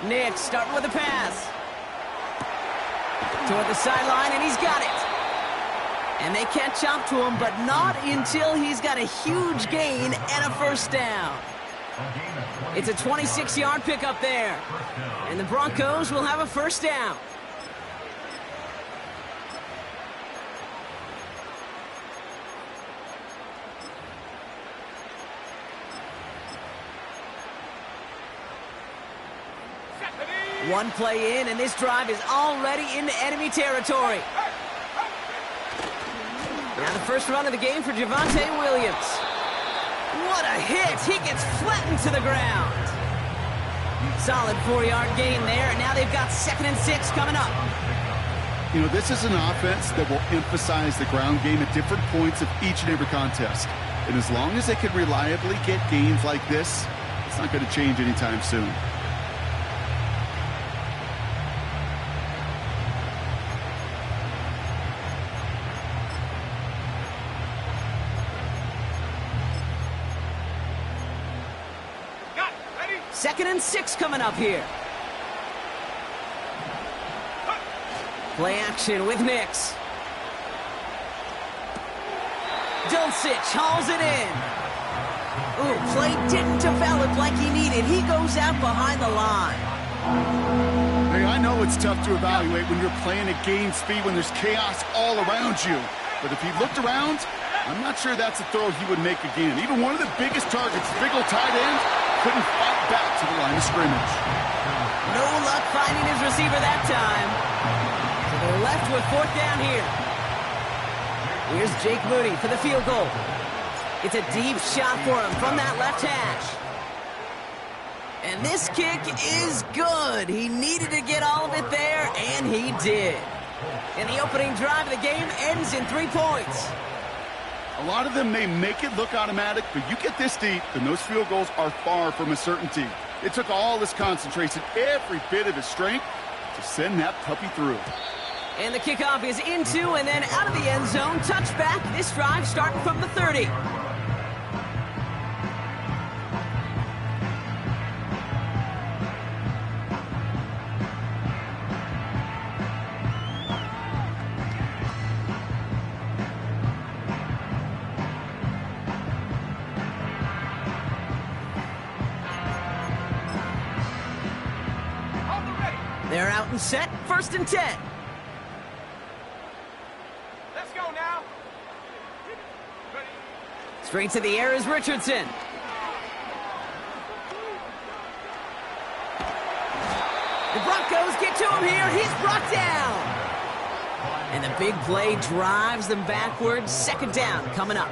Nick starting with a pass. Toward the sideline, and he's got it. And they catch up to him, but not until he's got a huge gain and a first down. It's a 26-yard pickup there. And the Broncos will have a first down. One play in, and this drive is already into enemy territory. Now the first run of the game for Javonte Williams. What a hit! He gets flattened to the ground. Solid 4-yard gain there, and now they've got 2nd and 6 coming up. You know, this is an offense that will emphasize the ground game at different points of each and every contest. And as long as they can reliably get gains like this, it's not going to change anytime soon. Second and 6 coming up here. Play action with Nix. Dulcich hauls it in. Ooh, play didn't develop like he needed. He goes out behind the line. Hey, I know it's tough to evaluate when you're playing at game speed when there's chaos all around you. But if he looked around, I'm not sure that's a throw he would make again. Even one of the biggest targets, big old tight end, couldn't fight back to the line of scrimmage. No luck finding his receiver that time. So they're left with 4th down here. Here's Jake Moody for the field goal. It's a deep shot for him from that left hash. And this kick is good. He needed to get all of it there, and he did. And the opening drive of the game ends in 3 points. A lot of them may make it look automatic, but you get this deep, and those field goals are far from a certainty. It took all his concentration, every bit of his strength, to send that puppy through. And the kickoff is into and then out of the end zone. Touchback. This drive starting from the 30. They're out and set. 1st and 10. Let's go now. Straight to the air is Richardson. The Broncos get to him here. He's brought down. And the big play drives them backwards. 2nd down coming up.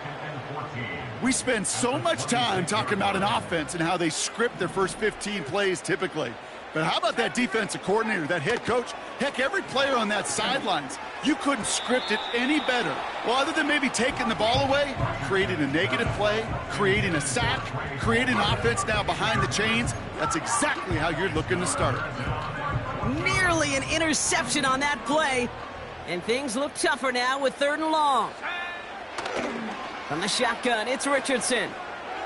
We spend so much time talking about an offense and how they script their first 15 plays typically. But how about that defensive coordinator, that head coach? Heck, every player on that sidelines, you couldn't script it any better. Well, other than maybe taking the ball away, creating a negative play, creating a sack, creating an offense now behind the chains, that's exactly how you're looking to start. Nearly an interception on that play. And things look tougher now with 3rd and long. From the shotgun, it's Richardson.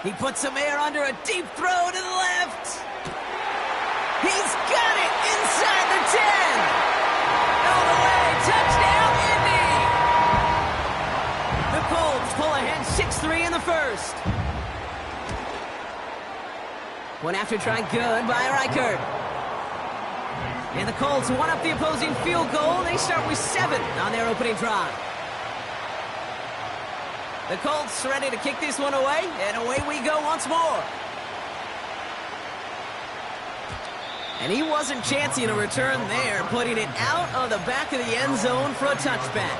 He puts some air under a deep throw to the left. He's got it inside the 10. All the way, touchdown, Indy. The Colts pull ahead 6-3 in the first. One after try good by Reichert. And the Colts one up the opposing field goal. They start with 7 on their opening drive. The Colts ready to kick this one away, and away we go once more. And he wasn't chancing a return there, putting it out of the back of the end zone for a touchback.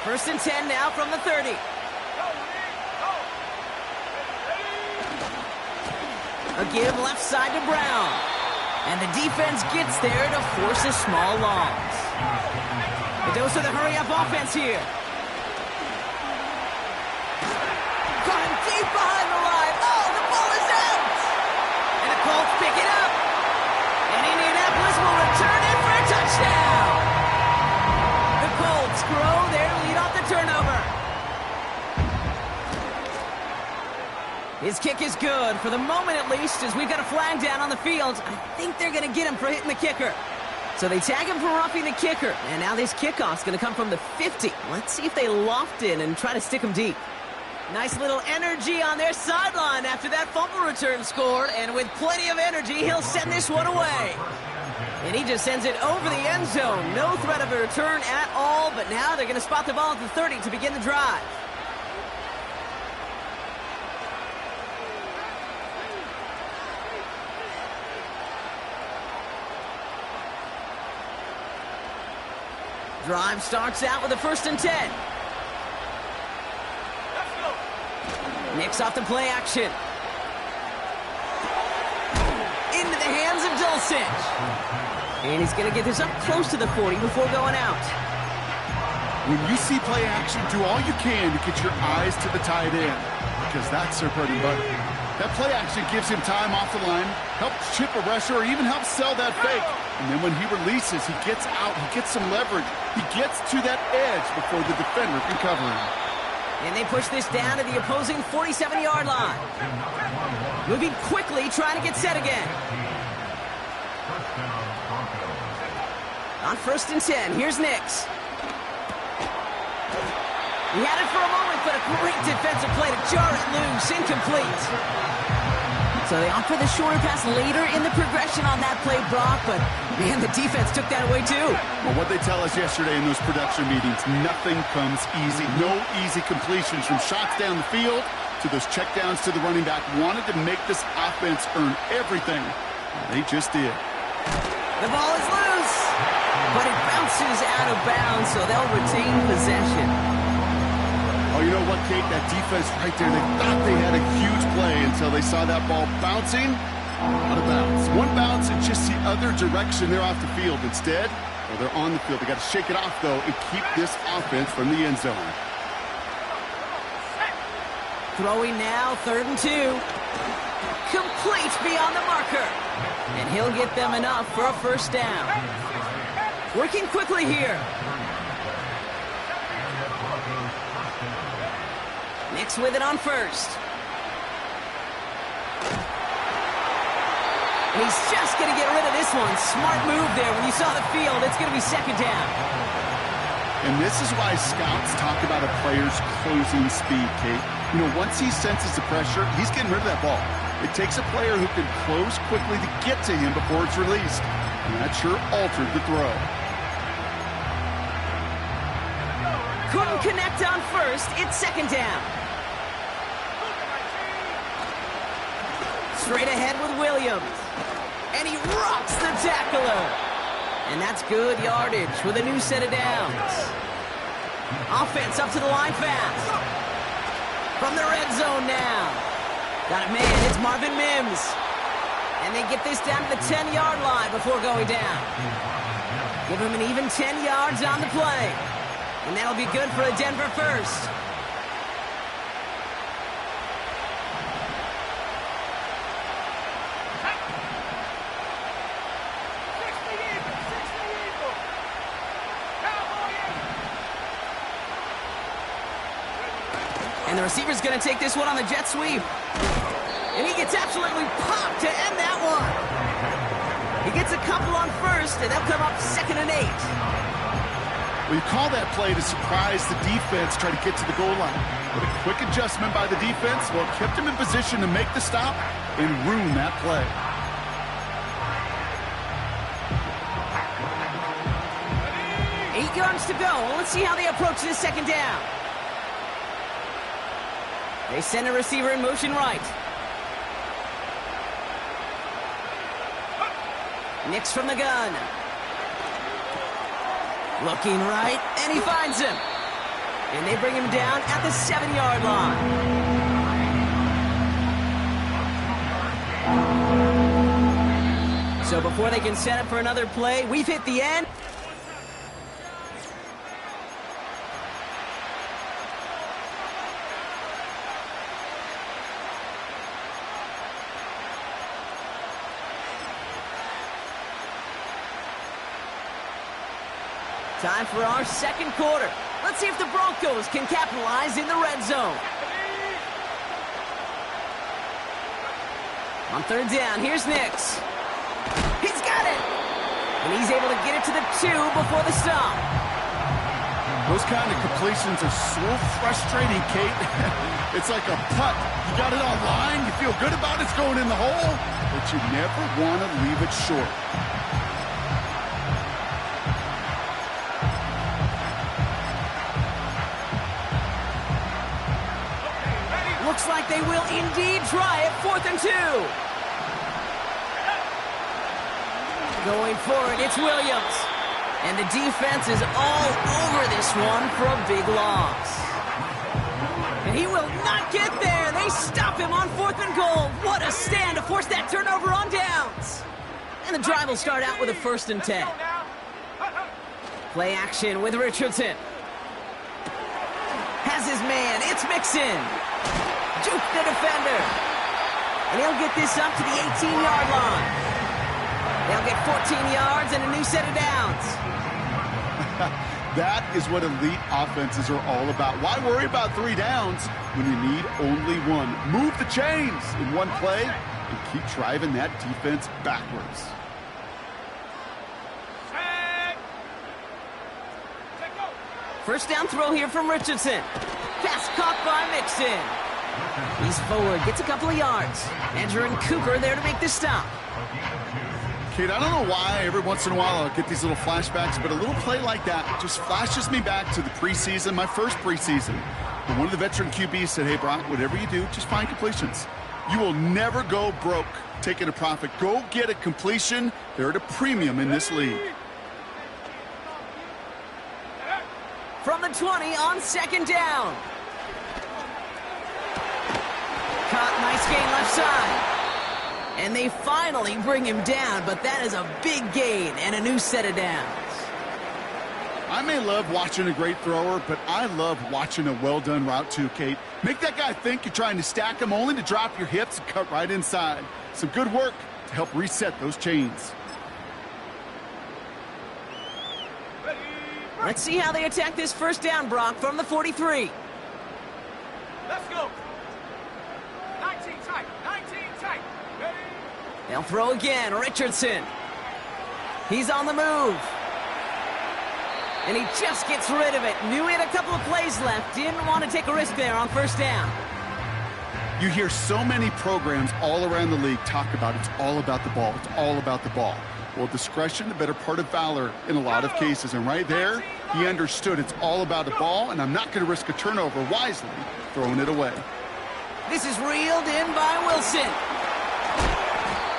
First and 10 now from the 30. A give left side to Brown. And the defense gets there to force a small loss. A dose of the hurry-up offense here. Got him deep behind the line. Oh, the ball is out. And the Colts pick it up. And Indianapolis will return it for a touchdown. The Colts His kick is good, for the moment at least, as we've got a flag down on the field. I think they're going to get him for hitting the kicker. So they tag him for roughing the kicker, and now this kickoff's going to come from the 50. Let's see if they loft in and try to stick him deep. Nice little energy on their sideline after that fumble return scored, and with plenty of energy, he'll send this one away. And he just sends it over the end zone. No threat of a return at all, but now they're going to spot the ball at the 30 to begin the drive. Drive starts out with a 1st and 10. Nicks off the play action. Into the hands of Dulcich. And he's going to get this up close to the 40 before going out. When you see play action, do all you can to get your eyes to the tight end, because that's their bread and butter. That play action gives him time off the line, helps chip a rusher, or even helps sell that fake. And then when he releases, he gets out, he gets some leverage. He gets to that edge before the defender can cover him. And they push this down to the opposing 47-yard line. Moving quickly, trying to get set again. On 1st and 10, here's Nix. He had it for a moment, but a great defensive play to jar it loose, incomplete. So they opt for the shorter pass later in the progression on that play, Brock, but man, the defense took that away too. Well, what they tell us yesterday in those production meetings, nothing comes easy. No easy completions, from shots down the field to those checkdowns to the running back. Wanted to make this offense earn everything. They just did. The ball is loose, but it bounces out of bounds, so they'll retain possession. Oh, you know what, Kate? That defense right there, they thought they had a huge play until they saw that ball bouncing out of bounds. One bounce and just the other direction, they're off the field. Instead, well, they're on the field. They got to shake it off, though, and keep this offense from the end zone. Throwing now, 3rd and 2. Complete beyond the marker. And he'll get them enough for a 1st down. Working quickly here. Nix with it on 1st. And he's just going to get rid of this one. Smart move there. When you saw the field, it's going to be 2nd down. And this is why scouts talk about a player's closing speed, Kate. You know, once he senses the pressure, he's getting rid of that ball. It takes a player who can close quickly to get to him before it's released. And that sure altered the throw. Couldn't connect on 1st. It's 2nd down. Straight ahead with Williams. And he rocks the tackler. And that's good yardage with a new set of downs. Offense up to the line fast. From the red zone now. Got it, man. It's Marvin Mims. And they get this down to the 10-yard line before going down. Give him an even 10 yards on the play. And that'll be good for a Denver 1st. And the receiver's going to take this one on the jet sweep. And he gets absolutely popped to end that one. He gets a couple on 1st, and they'll come up 2nd and 8. Well, you call that play to surprise the defense, try to get to the goal line. But a quick adjustment by the defense, well, it kept him in position to make the stop and ruin that play. Eight yards to go. Let's see how they approach this 2nd down. They send a receiver in motion right. Nix from the gun. Looking right, and he finds him. And they bring him down at the 7-yard line. So before they can set up for another play, we've hit the end. Time for our 2nd quarter. Let's see if the Broncos can capitalize in the red zone. On third down, here's Nix. He's got it! And he's able to get it to the 2 before the stop. Those kind of completions are so frustrating, Kate. It's like a putt. You got it on line, you feel good about it's going in the hole, but you never want to leave it short. Looks like they will indeed try it. 4th and 2. Going for it, it's Williams. And the defense is all over this one for a big loss. And he will not get there. They stop him on 4th and goal. What a stand to force that turnover on downs. And the drive will start out with a 1st and 10. Play action with Richardson. Has his man, it's Mixon. Juke the defender. And he'll get this up to the 18-yard line. They'll get 14 yards and a new set of downs. That is what elite offenses are all about. Why worry about 3 downs when you need only 1? Move the chains in one play and keep driving that defense backwards. First down throw here from Richardson. Pass caught by Mixon. He's forward, gets a couple of yards. Andrew and Cooper there to make the stop. Kate, I don't know why every once in a while I'll get these little flashbacks, but a little play like that just flashes me back to the preseason, my first preseason. When one of the veteran QBs said, hey, Brock, whatever you do, just find completions. You will never go broke taking a profit. Go get a completion. They're at a premium in this league. From the 20 on 2nd down. Caught, nice gain left side. And they finally bring him down, but that is a big gain and a new set of downs. I may love watching a great thrower, but I love watching a well-done route too, Kate. Make that guy think you're trying to stack him only to drop your hips and cut right inside. Some good work to help reset those chains. Let's see how they attack this first down, Brock, from the 43. Let's go. 19 tight. 19 tight. Ready? They'll throw again. Richardson. He's on the move. And he just gets rid of it. Knew he had a couple of plays left. Didn't want to take a risk there on first down. You hear so many programs all around the league talk about it's all about the ball. It's all about the ball. Well, discretion, the better part of valor in a lot of cases. And right there, he understood it's all about the ball, and I'm not going to risk a turnover wisely, throwing it away. This is reeled in by Wilson.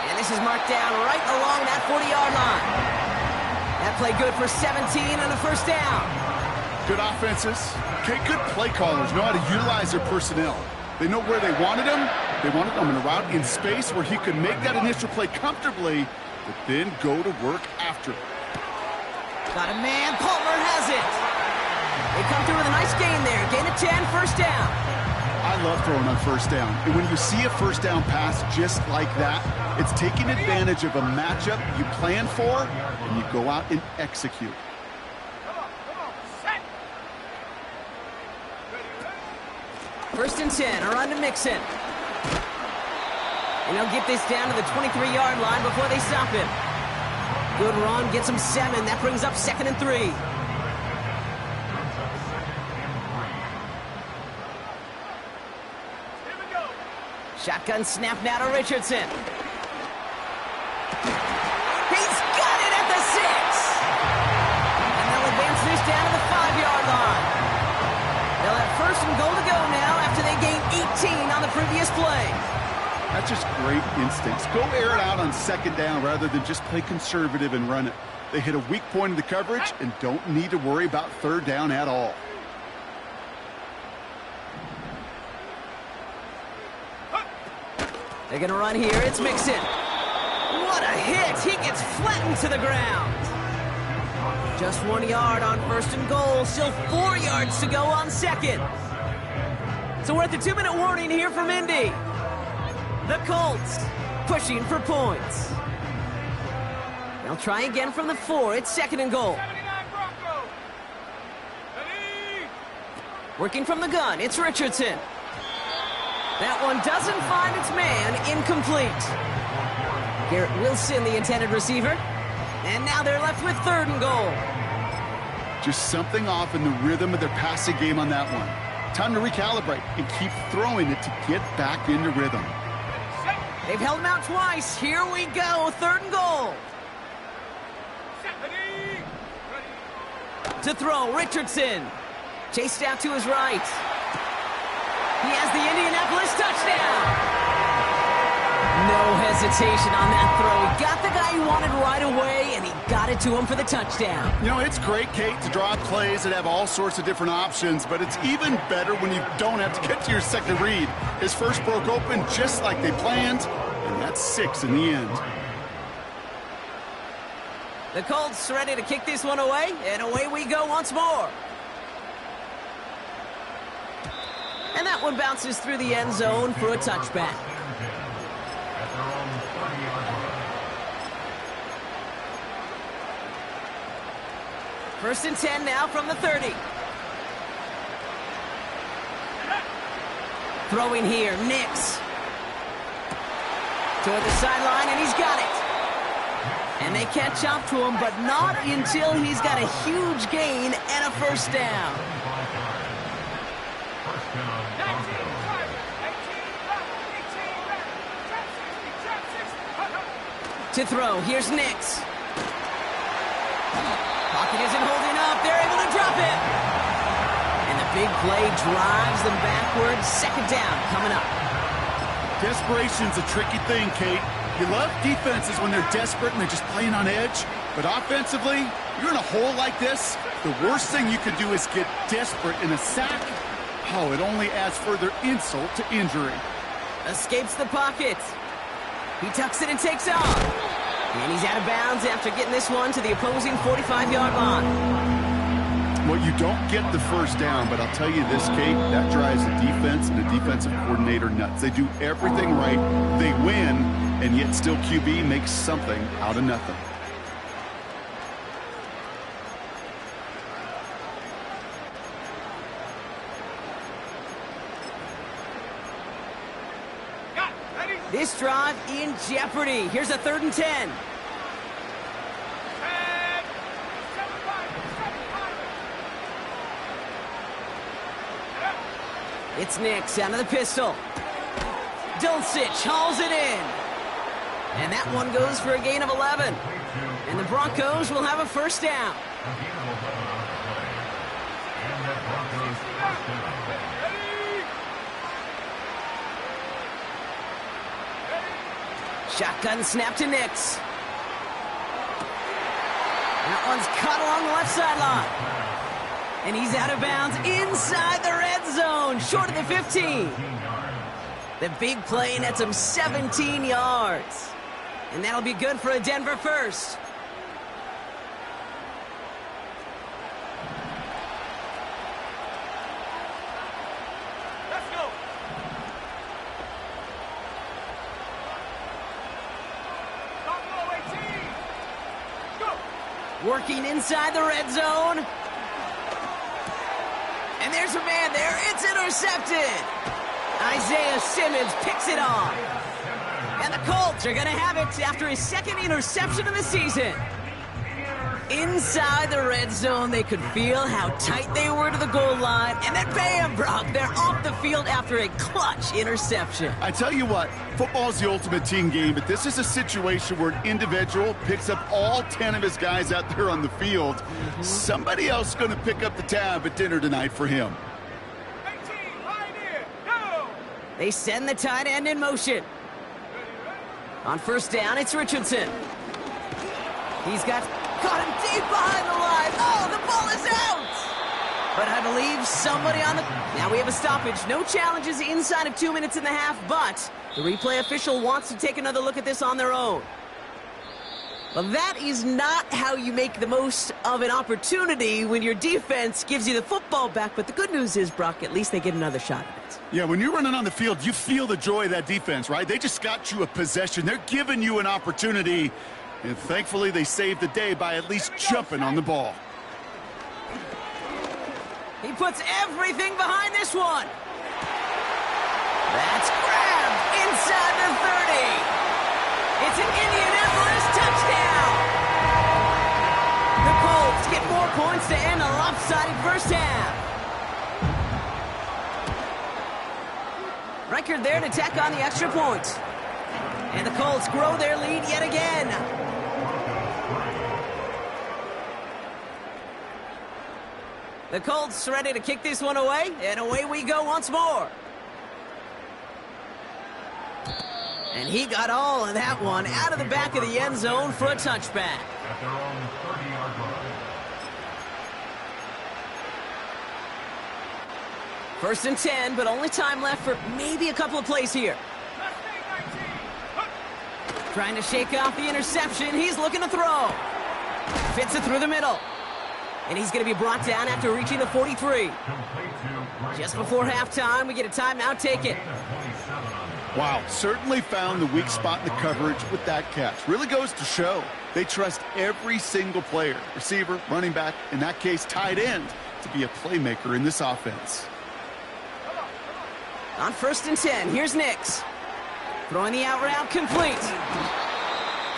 And this is marked down right along that 40-yard line. That play good for 17 and a first down. Good offenses. Okay, good play callers know how to utilize their personnel. They know where they wanted him. They wanted him in a route in space where he could make that initial play comfortably, but then go to work after. Got a man. Palmer has it. They come through with a nice gain there. Gain of 10, first down. I love throwing on first down. And when you see a first down pass just like that, it's taking advantage of a matchup you plan for, and you go out and execute. Come on, set. First and 10, around to Mixon. And he'll get this down to the 23-yard line before they stop him. Good run, gets him 7. That brings up 2nd and 3. Shotgun snap now to Richardson. He's got it at the 6. And they'll advance this down to the 5-yard line. They'll have first and goal to go now after they gained 18 on the previous play. That's just great instincts. Go air it out on 2nd down rather than just play conservative and run it. They hit a weak point in the coverage and don't need to worry about 3rd down at all. They're going to run here. It's Mixon. What a hit. He gets flattened to the ground. Just 1 yard on first and goal. Still 4 yards to go on 2nd. So we're at the 2-minute warning here from Indy. The Colts pushing for points. They'll try again from the 4. It's 2nd and goal. 79 Broncos. Ready? Working from the gun. It's Richardson. That one doesn't find its man. Incomplete. Garrett Wilson, the intended receiver. And now they're left with 3rd and goal. Just something off in the rhythm of their passing game on that one. Time to recalibrate and keep throwing it to get back into rhythm. They've held him out twice. Here we go. 3rd and goal. To throw, Richardson. Chased out to his right. He has the Indianapolis touchdown. No hesitation on that throw. He got the guy he wanted right away, and he got it to him for the touchdown. You know, it's great, Kate, to draw plays that have all sorts of different options, but it's even better when you don't have to get to your second read. His first broke open just like they planned, and that's 6 in the end. The Colts ready to kick this one away, and away we go once more. And that one bounces through the end zone for a touchback. First and 10 now from the 30. Throwing here, Nix. Toward the sideline, and he's got it. And they catch up to him, but not until he's got a huge gain and a first down. To throw, here's Nix. Pocket isn't holding up. They're able to drop it. And the big play drives them backwards. 2nd down coming up. Desperation's a tricky thing, Kate. You love defenses when they're desperate and they're just playing on edge. But offensively, you're in a hole like this, the worst thing you could do is get desperate in a sack. Oh, it only adds further insult to injury. Escapes the pocket. He tucks it and takes off. And he's out of bounds after getting this one to the opposing 45-yard line. Well, you don't get the first down, but I'll tell you this, Kate, that drives the defense and the defensive coordinator nuts. They do everything right. They win, and yet still QB makes something out of nothing. This drive in jeopardy. Here's a 3rd and 10. It's Nix out of the pistol. Dulcich hauls it in. And that one goes for a gain of 11. And the Broncos will have a first down. Shotgun snap to Nix. That one's caught along the left sideline. And he's out of bounds inside the red zone, short of the 15. The big play nets him 17 yards. And that'll be good for a Denver first. Working inside the red zone. And there's a man there. It's intercepted. Isaiah Simmons picks it off. And the Colts are going to have it after his 2nd interception of the season. Inside the red zone, they could feel how tight they were to the goal line. And then bam, Brock, they're off the field after a clutch interception. I tell you what, football's the ultimate team game, but this is a situation where an individual picks up all 10 of his guys out there on the field. Somebody else is going to pick up the tab at dinner tonight for him. 18, line in, go! They send the tight end in motion. On first down, it's Richardson. He's got caught him deep behind the line. Oh, the ball is out! But I believe somebody on the... Now we have a stoppage. No challenges inside of 2 minutes and a half, but the replay official wants to take another look at this on their own. Well, that is not how you make the most of an opportunity when your defense gives you the football back. But the good news is, Brock, at least they get another shot at it. Yeah, when you're running on the field, you feel the joy of that defense, right? They just got you a possession. They're giving you an opportunity. And thankfully, they saved the day by at least jumping on the ball. He puts everything behind this one. That's grabbed inside the 30. It's an Indianapolis touchdown. The Colts get more points to end a lopsided first half. Record there to tack on the extra point. And the Colts grow their lead yet again. The Colts ready to kick this one away, and away we go once more. And he got all of that one out of the back of the end zone for a touchback. At their own 30-yard line. First and 10, but only time left for maybe a couple of plays here. Trying to shake off the interception. He's looking to throw. Fits it through the middle. And he's going to be brought down after reaching the 43. Just before halftime, we get a timeout taken. Wow, certainly found the weak spot in the coverage with that catch. Really goes to show they trust every single player, receiver, running back, in that case, tight end, to be a playmaker in this offense. On first and 10, here's Nix. Throwing the out route complete.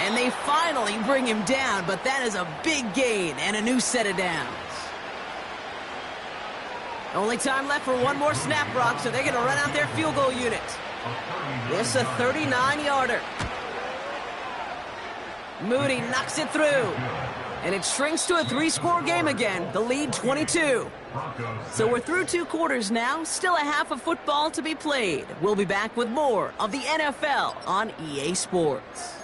And they finally bring him down, but that is a big gain and a new set of downs. Only time left for one more snap, Brock, so they're going to run out their field goal unit. This a 39-yarder. Moody knocks it through. And it shrinks to a 3-score game again, the lead 22. So we're through 2 quarters now, still a half of football to be played. We'll be back with more of the NFL on EA Sports.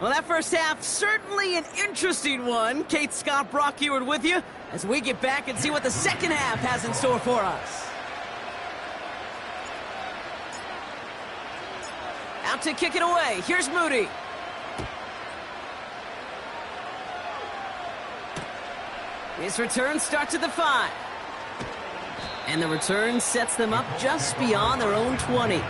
Well, that first half, certainly an interesting one. Kate Scott, Brock Eward with you as we get back and see what the second half has in store for us. Out to kick it away. Here's Moody. His return starts at the 5. And the return sets them up just beyond their own 20.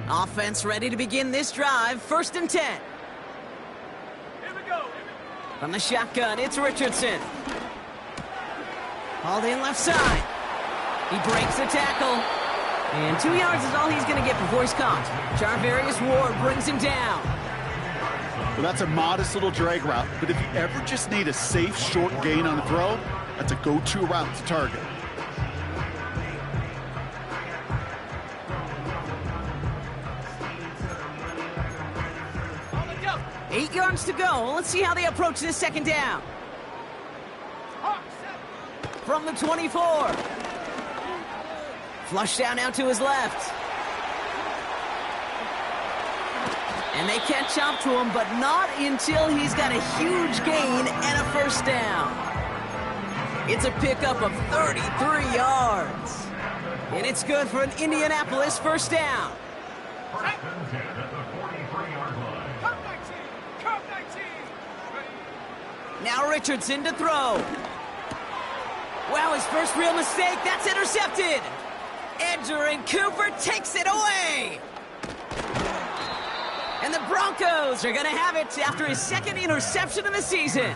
Offense ready to begin this drive. First and 10. Here we go. From the shotgun, it's Richardson. Hauled in left side. He breaks the tackle. And 2 yards is all he's going to get before he's caught. Charvarius Ward brings him down. Well, that's a modest little drag route, but if you ever just need a safe, short gain on the throw, that's a go-to route to target. 8 yards to go. Let's see how they approach this second down. From the 24. Flush down out to his left. And they catch up to him, but not until he's got a huge gain and a first down. It's a pickup of 33 yards. And it's good for an Indianapolis first down. Now Richardson to throw. Wow, his first real mistake. That's intercepted. Edger and Cooper takes it away. And the Broncos are going to have it after his second interception of the season.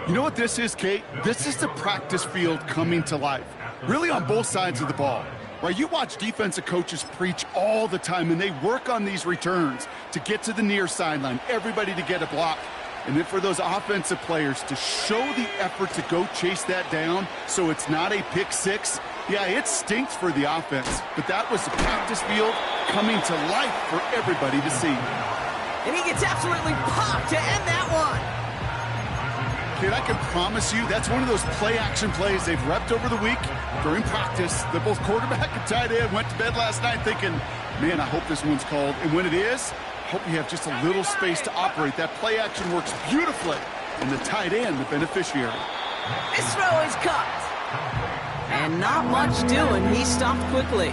You know what this is, Kate? This is the practice field coming to life. Really on both sides of the ball. Right, you watch defensive coaches preach all the time, and they work on these returns to get to the near sideline, everybody to get a block. And then for those offensive players to show the effort to go chase that down so it's not a pick six, yeah, it stinks for the offense. But that was the practice field coming to life for everybody to see. And he gets absolutely popped to end that one. Kid, I can promise you that's one of those play-action plays they've repped over the week during practice. That both quarterback and tight end went to bed last night thinking, man, I hope this one's called. And when it is, Hope you have just a little space to operate. That play action works beautifully. And the tight end, the beneficiary. This throw is caught. And not much doing. He stopped quickly.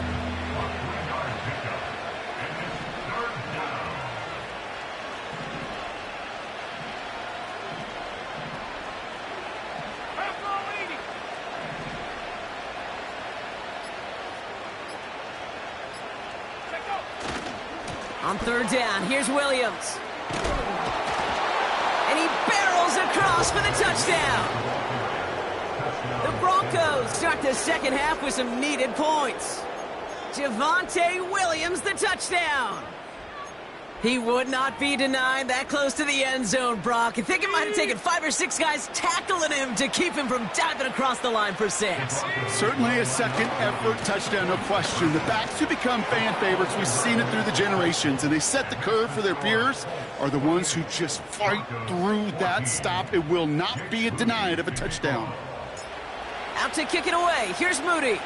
On third down, here's Williams. And he barrels across for the touchdown. The Broncos start the second half with some needed points. Javonte Williams, the touchdown. He would not be denied that close to the end zone, Brock. I think it might have taken 5 or 6 guys tackling him to keep him from diving across the line for 6. Certainly a second effort touchdown, no question. The backs who become fan favorites, we've seen it through the generations, and they set the curve for their peers, are the ones who just fight through that stop. It will not be denied of a touchdown. Out to kick it away. Here's Moody.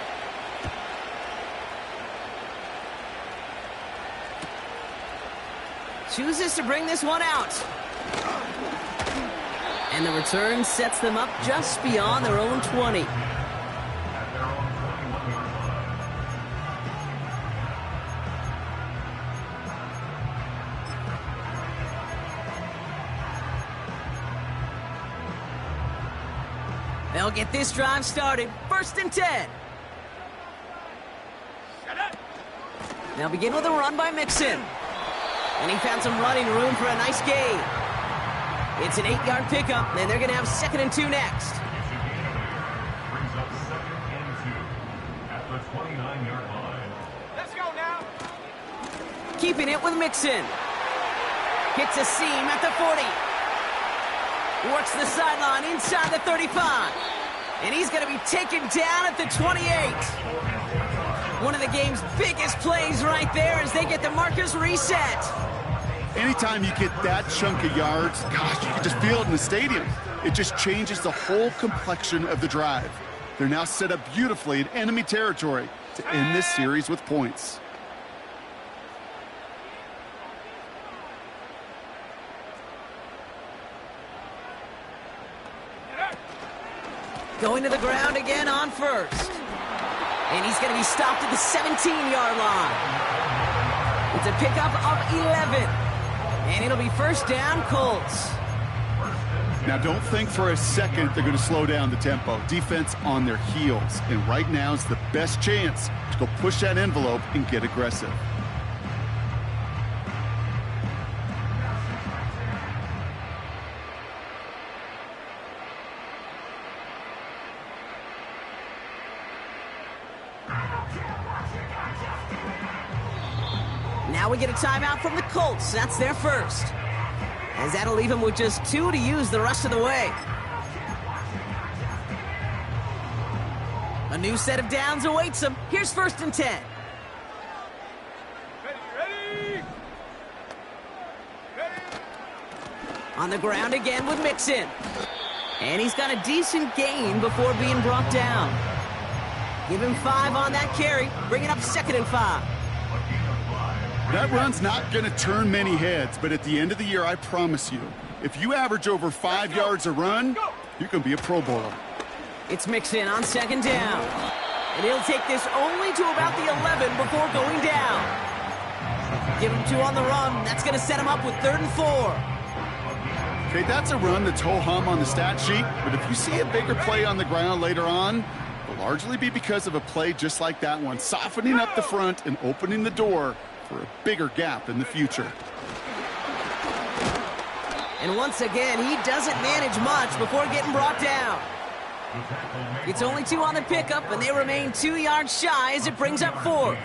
Chooses to bring this one out. And the return sets them up just beyond their own 20. They'll get this drive started. 1st and 10. They'll begin with a run by Mixon. And he found some running room for a nice gain. It's an 8-yard pickup, and they're going to have 2nd and 2 next. Brings up 2nd and 2 at the 29-yard line. Let's go now. Keeping it with Mixon. Hits a seam at the 40. Works the sideline inside the 35. And he's going to be taken down at the 28. One of the game's biggest plays right there as they get the markers reset. Anytime you get that chunk of yards, gosh, you can just feel it in the stadium. It just changes the whole complexion of the drive. They're now set up beautifully in enemy territory to end this series with points. Going to the ground again on first. And he's going to be stopped at the 17-yard line. It's a pickup of 11. And it'll be 1st down, Colts. Now, don't think for a second they're going to slow down the tempo. Defense on their heels. And right now is the best chance to go push that envelope and get aggressive. Now we get a timeout from the Colts. That's their first. As that'll leave them with just 2 to use the rest of the way. A new set of downs awaits them. Here's 1st and 10. Ready. On the ground again with Mixon. And he's got a decent gain before being brought down. Give him 5 on that carry. Bring it up 2nd and 5. That run's not going to turn many heads, but at the end of the year, I promise you, if you average over 5 yards a run, you're going to be a Pro Bowler. It's Mixon on 2nd down. And he'll take this only to about the 11 before going down. Give him 2 on the run. That's going to set him up with 3rd and 4. Okay, that's a run that's ho-hum on the stat sheet, but if you see a bigger play on the ground later on, it'll largely be because of a play just like that one, softening up the front and opening the door for a bigger gap in the future. And once again, he doesn't manage much before getting brought down. It's only 2 on the pickup, and they remain 2 yards shy as it brings up 4.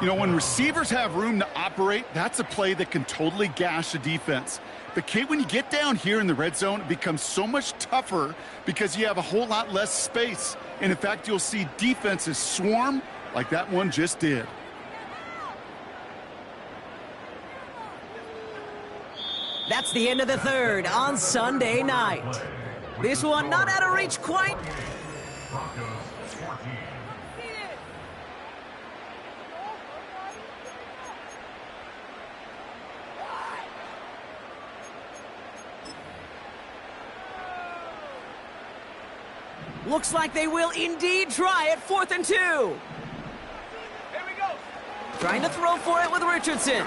You know, when receivers have room to operate, that's a play that can totally gash a defense. But, Kate, when you get down here in the red zone, it becomes so much tougher because you have a whole lot less space. And, in fact, you'll see defenses swarm like that one just did. That's the end of the 3rd on Sunday night. This one not out of reach quite. Looks like they will indeed try it. 4th and 2. Here we go. Trying to throw for it with Richardson.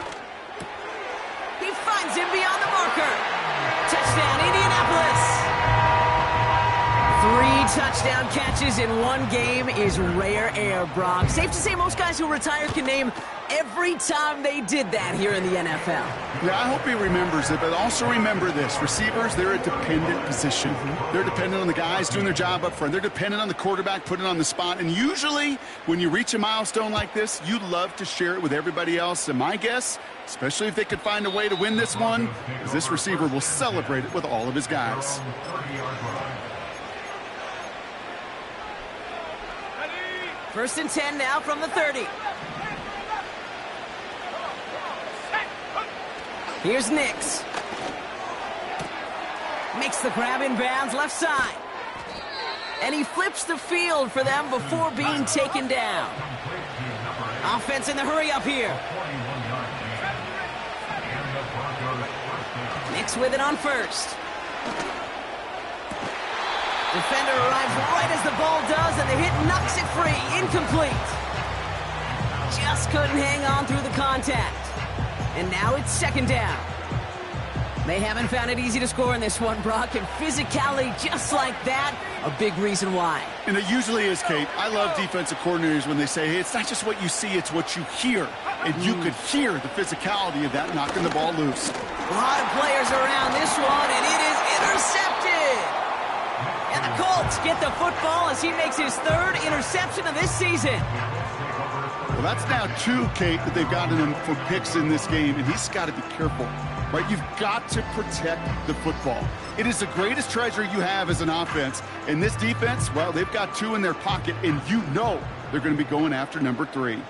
He finds him beyond the marker. Touchdown, Indianapolis. 3 touchdown catches in one game is rare air, Brock. Safe to say most guys who retire can name every time they did that here in the NFL. Yeah, I hope he remembers it, but also remember this. Receivers, they're a dependent position. They're dependent on the guys doing their job up front. They're dependent on the quarterback putting it on the spot. And usually, when you reach a milestone like this, you love to share it with everybody else. And my guess, especially if they could find a way to win this one, is this receiver will celebrate it with all of his guys. First and 10 now from the 30. Here's Nix. Makes the grab in bounds left side. And he flips the field for them before being taken down. Offense in the hurry up here. Nix with it on first. Defender arrives right as the ball does, and the hit knocks it free. Incomplete. Just couldn't hang on through the contact. And now it's 2nd down. They haven't found it easy to score in this one, Brock, and physicality just like that, a big reason why. And it usually is, Kate. I love defensive coordinators when they say, hey, it's not just what you see, it's what you hear. And you could hear the physicality of that knocking the ball loose. A lot of players around this one, and it is intercepted. And the Colts get the football as he makes his 3rd interception of this season. Well, that's now 2, Kate, that they've gotten him for picks in this game, and he's got to be careful, right? You've got to protect the football. It is the greatest treasure you have as an offense, and this defense, well, they've got 2 in their pocket, and you know they're going to be going after number 3.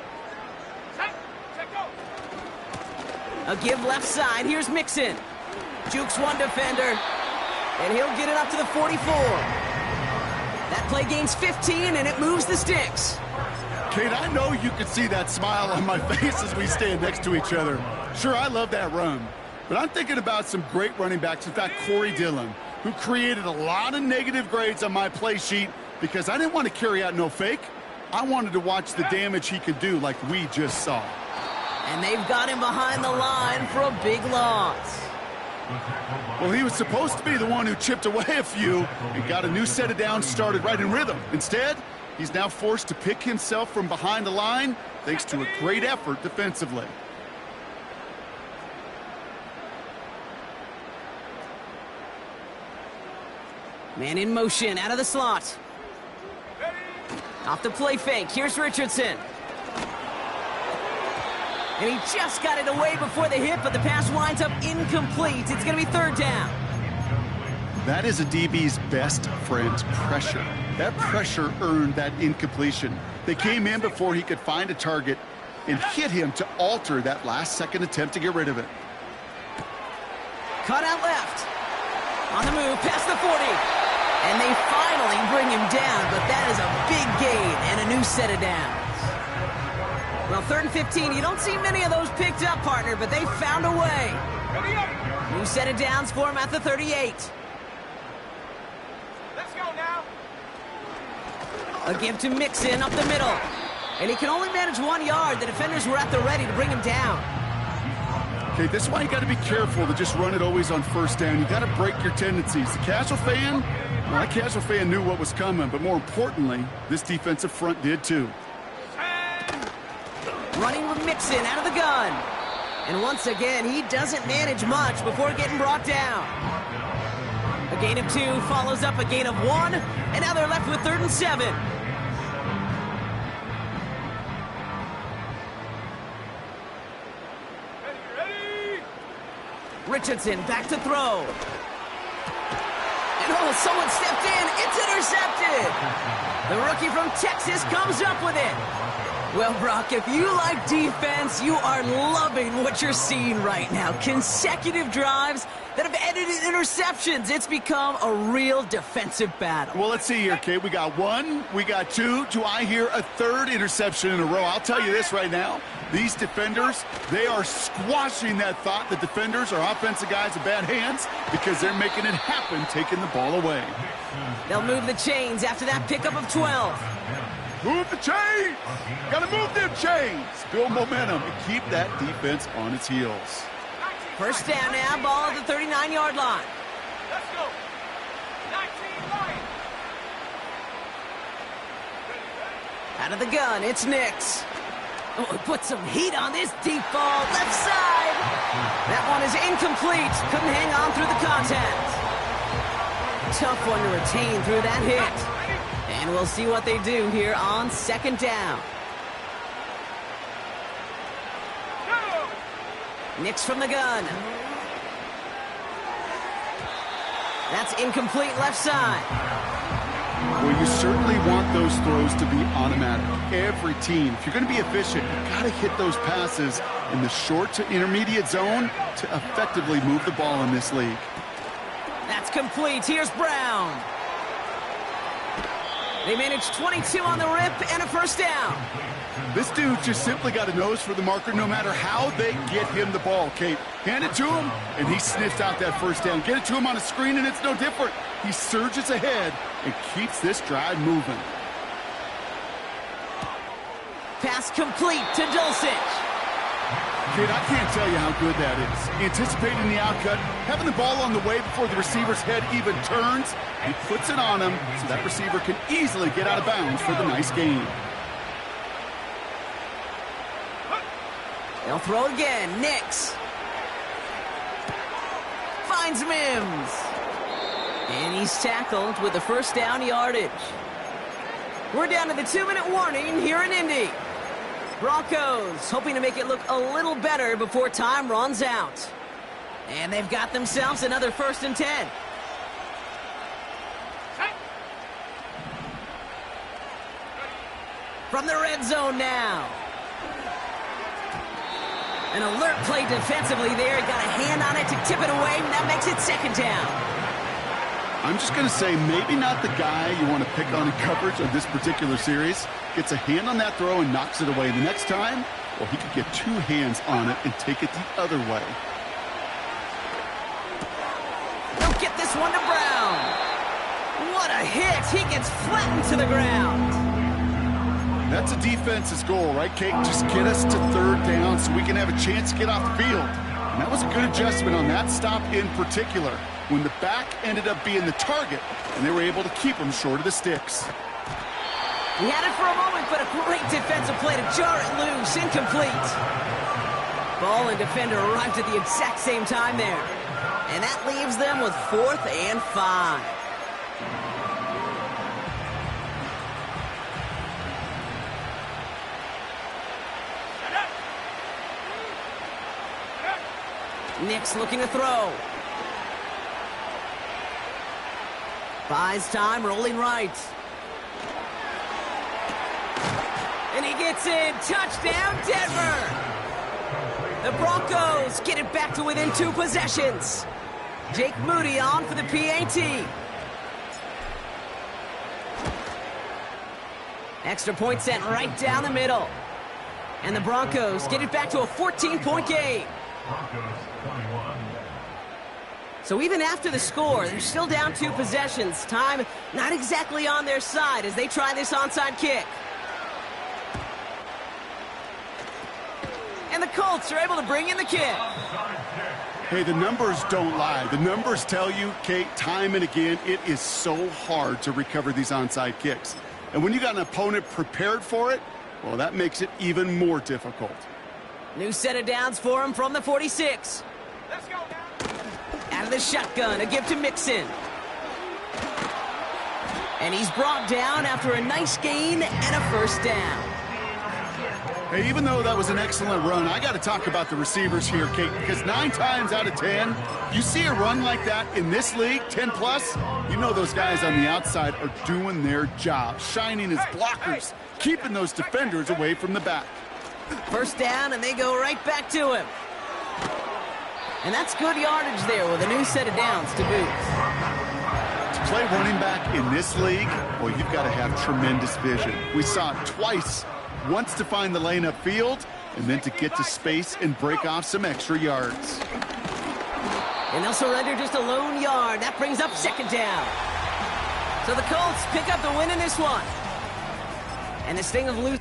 A give left side. Here's Mixon. Jukes one defender. And he'll get it up to the 44. That play gains 15, and it moves the sticks. Kate, I know you can see that smile on my face as we stand next to each other. Sure, I love that run. But I'm thinking about some great running backs. In fact, Corey Dillon, who created a lot of negative grades on my play sheet because I didn't want to carry out no fake. I wanted to watch the damage he could do like we just saw. And they've got him behind the line for a big loss. Well, he was supposed to be the one who chipped away a few and got a new set of downs started right in rhythm. Instead, he's now forced to pick himself from behind the line thanks to a great effort defensively. Man in motion, out of the slot. Off the play fake, here's Richardson. And he just got it away before the hit, but the pass winds up incomplete. It's going to be 3rd down. That is a DB's best friend, pressure. That pressure earned that incompletion. They came in before he could find a target and hit him to alter that last-second attempt to get rid of it. Cut out left. On the move, past the 40. And they finally bring him down, but that is a big gain and a new set of downs. Well, 3rd and 15, you don't see many of those picked up, partner, but they found a way. New set of downs for him at the 38. Let's go now. A give to Mixon up the middle. And he can only manage 1 yard. The defenders were at the ready to bring him down. Okay, this is why you got to be careful to just run it always on 1st down. You got to break your tendencies. The casual fan, well, that casual fan knew what was coming, but more importantly, this defensive front did too. Running with Mixon out of the gun. And once again, he doesn't manage much before getting brought down. A gain of 2 follows up a gain of 1, and now they're left with 3rd and 7. Ready? Richardson back to throw. And oh, someone stepped in. It's intercepted. The rookie from Texas comes up with it. Well, Brock, if you like defense, you are loving what you're seeing right now. Consecutive drives that have ended in interceptions. It's become a real defensive battle. Well, let's see here, Kate. We got 1, we got 2. Do I hear a 3rd interception in a row? I'll tell you this right now. These defenders, they are squashing that thought that defenders or offensive guys have bad hands because they're making it happen, taking the ball away. They'll move the chains after that pickup of 12. Move the chains! Gotta move them chains! Build momentum and keep that defense on its heels. First down now, ball at the 39-yard line. Let's go. 19 Lions. Out of the gun, it's Nix. Oh, put some heat on this deep ball, left side. That one is incomplete. Couldn't hang on through the contact. Tough one to retain through that hit. And we'll see what they do here on second down. Nix from the gun. That's incomplete left side. Well, you certainly want those throws to be automatic. Every team, if you're going to be efficient, you've got to hit those passes in the short to intermediate zone to effectively move the ball in this league. That's complete. Here's Brown. They managed 22 on the rip and a first down. This dude just simply got a nose for the marker no matter how they get him the ball, Kate. Hand it to him, and he sniffs out that first down. Get it to him on a screen, and it's no different. He surges ahead and keeps this drive moving. Pass complete to Dulcich. Kate, I can't tell you how good that is. Anticipating the outcut, having the ball on the way before the receiver's head even turns, he puts it on him so that receiver can easily get out of bounds for the nice gain. They'll throw again. Nix. Finds Mims. And he's tackled with the first down yardage. We're down to the 2-minute warning here in Indy. Broncos hoping to make it look a little better before time runs out. And they've got themselves another 1st and 10. From the red zone now. An alert play defensively there. Got a hand on it to tip it away, and that makes it 2nd down. I'm just going to say maybe not the guy you want to pick on in coverage of this particular series. Gets a hand on that throw and knocks it away. The next time, well, he could get 2 hands on it and take it the other way. They'll get this one to Brown. What a hit. He gets flattened to the ground. That's a defense's goal, right, Kate? Just get us to 3rd down so we can have a chance to get off the field. And that was a good adjustment on that stop in particular, when the back ended up being the target, and they were able to keep him short of the sticks. He had it for a moment, but a great defensive play to jar it loose. Incomplete. Ball and defender arrived at the exact same time there. And that leaves them with 4th and 5. Nix looking to throw. Buys time, rolling right. And he gets in. Touchdown, Denver! The Broncos get it back to within 2 possessions. Jake Moody on for the PAT. Extra point sent right down the middle. And the Broncos get it back to a 14-point game. So even after the score, they're still down 2 possessions. Time not exactly on their side as they try this onside kick. And the Colts are able to bring in the kick. Hey, the numbers don't lie. The numbers tell you, Kate, time and again, it is so hard to recover these onside kicks. And when you got an opponent prepared for it, well, that makes it even more difficult. New set of downs for him from the 46. Let's go now. Out of the shotgun, a give to Mixon. And he's brought down after a nice gain and a first down. Hey, even though that was an excellent run, I got to talk about the receivers here, Kate, because 9 times out of 10, you see a run like that in this league, 10 plus, you know those guys on the outside are doing their job, shining as blockers, keeping those defenders away from the back. First down, and they go right back to him. And that's good yardage there with a new set of downs to boot. To play running back in this league, well, you've got to have tremendous vision. We saw it twice. Once to find the lane upfield, and then to get to space and break off some extra yards. And they'll surrender just a lone yard. That brings up second down. So the Colts pick up the win in this one. And the sting of losing